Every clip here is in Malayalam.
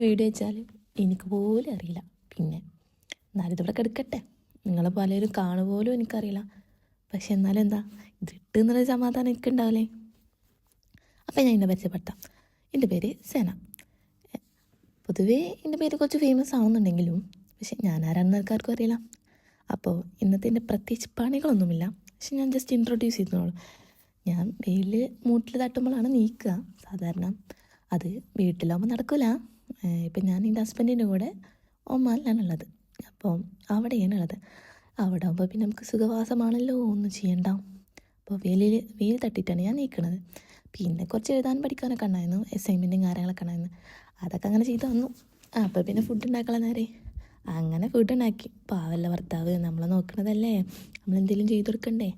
വീഡിയോ വെച്ചാൽ എനിക്ക് പോലും അറിയില്ല. പിന്നെ എന്നാലും ഇതിവിടെ കിടക്കട്ടെ, നിങ്ങൾ പലരും കാണുപോലും എനിക്കറിയില്ല. പക്ഷെ എന്നാലും എന്താ ഇതിട്ട് എന്നുള്ളൊരു സമാധാനം എനിക്കുണ്ടാവില്ലേ. അപ്പം ഞാൻ എന്നെ പരിചയപ്പെടുത്താം. എൻ്റെ പേര് സേന. പൊതുവേ എൻ്റെ പേര് കുറച്ച് ഫേമസ് ആവുന്നുണ്ടെങ്കിലും പക്ഷെ ഞാൻ ആരാണെന്ന് ആൾക്കാർക്കും അറിയില്ല. അപ്പോൾ ഇന്നത്തെ എൻ്റെ പ്രത്യേകിച്ച് പണികളൊന്നുമില്ല. പക്ഷെ ഞാൻ ജസ്റ്റ് ഇൻട്രൊഡ്യൂസ് ചെയ്തോളൂ. ഞാൻ വെയിൽ മൂട്ടിൽ തട്ടുമ്പോഴാണ് നീക്കുക സാധാരണ. അത് വീട്ടിലാകുമ്പോൾ നടക്കില്ല. ഇപ്പം ഞാൻ എൻ്റെ ഹസ്ബൻഡിൻ്റെ കൂടെ ഒമാനിലാണുള്ളത്. അപ്പോൾ അവിടെയാണുള്ളത്. അവിടെ ആകുമ്പോൾ പിന്നെ നമുക്ക് സുഖവാസമാണല്ലോ, ഒന്നും ചെയ്യണ്ട. അപ്പോൾ വെയിൽ തട്ടിയിട്ടാണ് ഞാൻ നീക്കണത്. പിന്നെ കുറച്ച് എഴുതാനും പഠിക്കാനൊക്കെ ഉണ്ടായിരുന്നു, അസൈൻമെൻറ്റും കാര്യങ്ങളൊക്കെ ഉണ്ടായിരുന്നു. അതൊക്കെ അങ്ങനെ ചെയ്ത് വന്നു. അപ്പോൾ പിന്നെ ഫുഡ് ഉണ്ടാക്കാനുള്ള നേരെ അങ്ങനെ ഫുഡ് ഉണ്ടാക്കി. പാവല്ല ഭർത്താവ്, നമ്മളെ നോക്കണതല്ലേ, നമ്മളെന്തെങ്കിലും ചെയ്ത് കൊടുക്കണ്ടേ.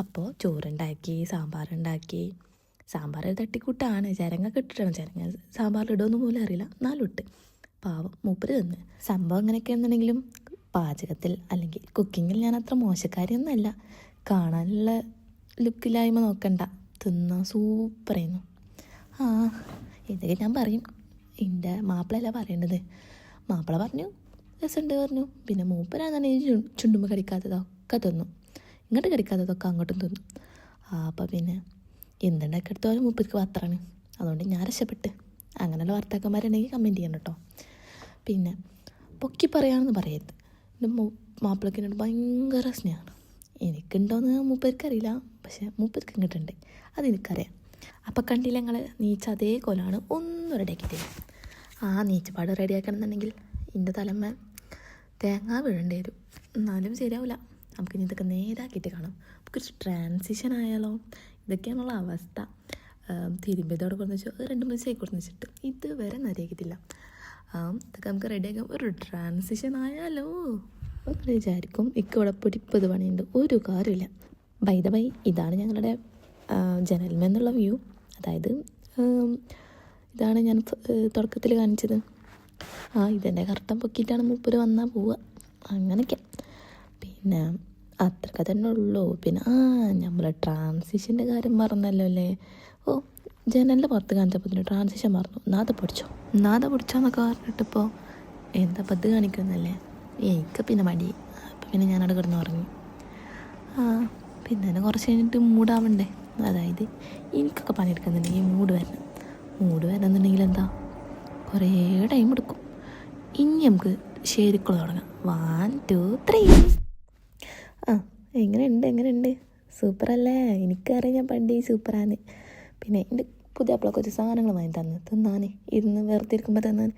അപ്പോൾ ചോറുണ്ടാക്കി, സാമ്പാറുണ്ടാക്കി. സാമ്പാർ തട്ടിക്കൂട്ടാണ്, ചിരങ്ങൊക്കെ ഇട്ടിട്ടാണ്. ചിരങ്ങ സാമ്പാറിലിടുമെന്ന് പോലും അറിയില്ല, എന്നാലും ഇട്ട് പാവം മൂപ്പര് തന്ന്. സംഭവം അങ്ങനെയൊക്കെ എന്നുണ്ടെങ്കിലും പാചകത്തിൽ അല്ലെങ്കിൽ കുക്കിങ്ങിൽ ഞാൻ അത്ര മോശക്കാരിയൊന്നുമല്ല. കാണാനുള്ള ലുക്കില്ലായ്മ നോക്കണ്ട, തിന്നാൻ സൂപ്പറായിരുന്നു. ഇതൊക്കെ ഞാൻ പറയും, എൻ്റെ മാപ്പിളയല്ല പറയേണ്ടത്. മാപ്പിള പറഞ്ഞു രസമുണ്ട് പറഞ്ഞു. പിന്നെ മൂപ്പരാങ്ങനെ ചുണ്ടുമ്പോൾ കടിക്കാത്തതൊക്കെ തിന്നു, ഇങ്ങോട്ട് കടിക്കാത്തതൊക്കെ അങ്ങോട്ടും തിന്നു. അപ്പം പിന്നെ എന്തുണ്ടാക്കിയെടുത്താലും മൂപ്പർക്ക് പാത്രമാണ്. അതുകൊണ്ട് ഞാൻ രക്ഷപ്പെട്ട്. അങ്ങനെയുള്ള ഭർത്താക്കന്മാരുണ്ടെങ്കിൽ കമൻറ്റ് ചെയ്യണം കേട്ടോ. പിന്നെ പൊക്കി പറയാമെന്ന് പറയരുത്. എൻ്റെ മാപ്പിളക്ക് എന്നോട് ഭയങ്കര സ്നേഹമാണ്. എനിക്കുണ്ടോയെന്ന് മൂപ്പർക്കറിയില്ല, പക്ഷേ മൂപ്പർക്ക് ഇങ്ങോട്ടുണ്ട്, അതെനിക്കറിയാം. അപ്പം കണ്ടില്ല ഞങ്ങൾ നീച്ച അതേ കോലാണ് ഒന്നും റെഡിയാക്കി തരും. നീച്ചപ്പാട് റെഡിയാക്കണമെന്നുണ്ടെങ്കിൽ എൻ്റെ തലമ്മ തേങ്ങ വീഴേണ്ടി വരും, എന്നാലും ശരിയാവില്ല. നമുക്കിനി ഇതൊക്കെ നേരാക്കിയിട്ട് കാണാം. നമുക്കൊരു ട്രാൻസിഷൻ ആയാലോ. ഇതൊക്കെയാണുള്ള അവസ്ഥ. തിരുമ്പിയതോടെ കൊടുന്ന് വെച്ചു 2-3 ദിവസമായി കൊടുന്ന് വെച്ചിട്ട് ഇതുവരെ നേരെയാക്കിയിട്ടില്ല. ഇതൊക്കെ നമുക്ക് റെഡിയാക്കാം. ഒരു ട്രാൻസിഷൻ ആയാലോ ഒന്ന് വിചാരിക്കും. ഇവിടെ പിടിപ്പത് പണിയുണ്ട്, ഒരു കാര്യമില്ല. ബൈ ദ ബൈ, ഇതാണ് ഞങ്ങളുടെ ജനൽമെന്നുള്ള വ്യൂ. അതായത് ഇതാണ് ഞാൻ തുടക്കത്തിൽ കാണിച്ചത്. ഇതെൻ്റെ കർട്ടൻ പൊക്കിയിട്ടാണ് മൂപ്പര് വന്നാൽ പോവുക. അങ്ങനെയൊക്കെ പിന്നെ അത്രയൊക്കെ തന്നെ ഉള്ളൂ. പിന്നെ നമ്മൾ ട്രാൻസിഷൻ്റെ കാര്യം പറഞ്ഞല്ലോ അല്ലേ. ജനലിൻ്റെ പുറത്ത് കാണിച്ചപ്പോൾ ട്രാൻസിഷൻ പറഞ്ഞു. നാദ പൊടിച്ചോന്നൊക്കെ പറഞ്ഞിട്ടിപ്പോൾ എന്താ പത് കാണിക്കുന്നല്ലേ. എനിക്ക് പിന്നെ മടി. അപ്പം പിന്നെ ഞാനവിടെ കിടന്ന് ഉറങ്ങി. പിന്നെ കുറച്ച് കഴിഞ്ഞിട്ട് മൂടാവണ്ടേ. അതായത് എനിക്കൊക്കെ പണിയെടുക്കുന്നുണ്ടെങ്കിൽ മൂഡ് വരണമെന്നുണ്ടെങ്കിൽ എന്താ കുറേ ടൈം എടുക്കും. ഇനി നമുക്ക് ശരിക്കുള്ള തുടങ്ങാം. 1 2 3. എങ്ങനെയുണ്ട് സൂപ്പറല്ലേ. എനിക്കറിയാം ഞാൻ പണ്ട് സൂപ്പറാണ്. പിന്നെ എൻ്റെ പുതിയ അപ്പളൊക്കെ കുറച്ച് സാധനങ്ങൾ വാങ്ങി തന്നു തിന്നാൻ, ഇരുന്ന് വെറുതെ ഇരിക്കുമ്പോൾ തന്നാൻ.